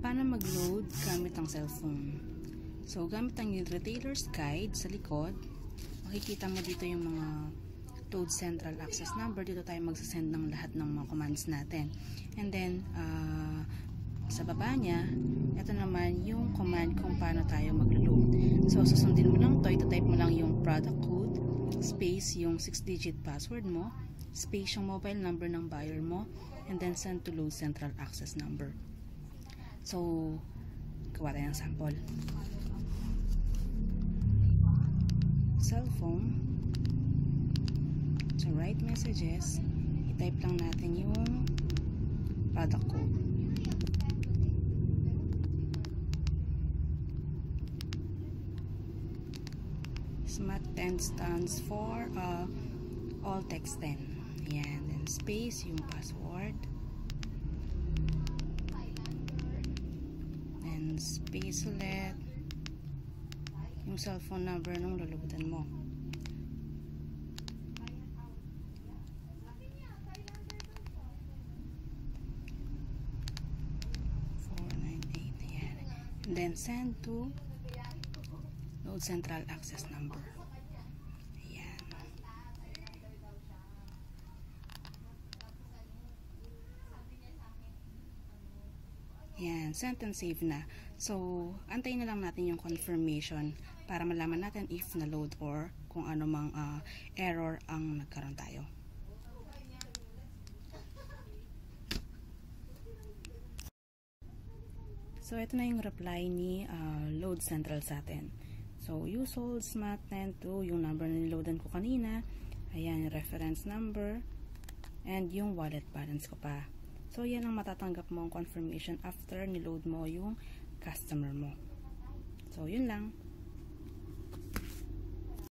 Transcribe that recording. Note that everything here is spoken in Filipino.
Paano mag-load gamit ang cellphone? So, gamit ang retailer's guide sa likod, makikita mo dito yung mga load central access number. Dito tayo magsasend ng lahat ng mga commands natin. And then, sa baba niya, ito naman yung command kung paano tayo mag-load. So, susundin mo lang to. Ito-type mo lang yung product code, space yung 6-digit password mo, space yung mobile number ng buyer mo, and then send to load central access number. So, gawa tayo ng sample. Cellphone. So, write messages. I-type lang natin yung product code. SMAT10 stands for all text 10. Ayan. Then space yung password. And space ulit yung cellphone number nung lulubutan mo. And then send to load central access number. Ayan. Ayan, send and save na. So, antayin na lang natin yung confirmation para malaman natin if na-load or kung ano mang error ang nagkaroon tayo. So, ito na yung reply ni Load Central sa atin. So, you sold SMAT10 to yung number na niloadan ko kanina. Ayan, reference number. And yung wallet balance ko pa. So, yan ang matatanggap mo ang confirmation after niload mo yung customer mo. So, yun lang.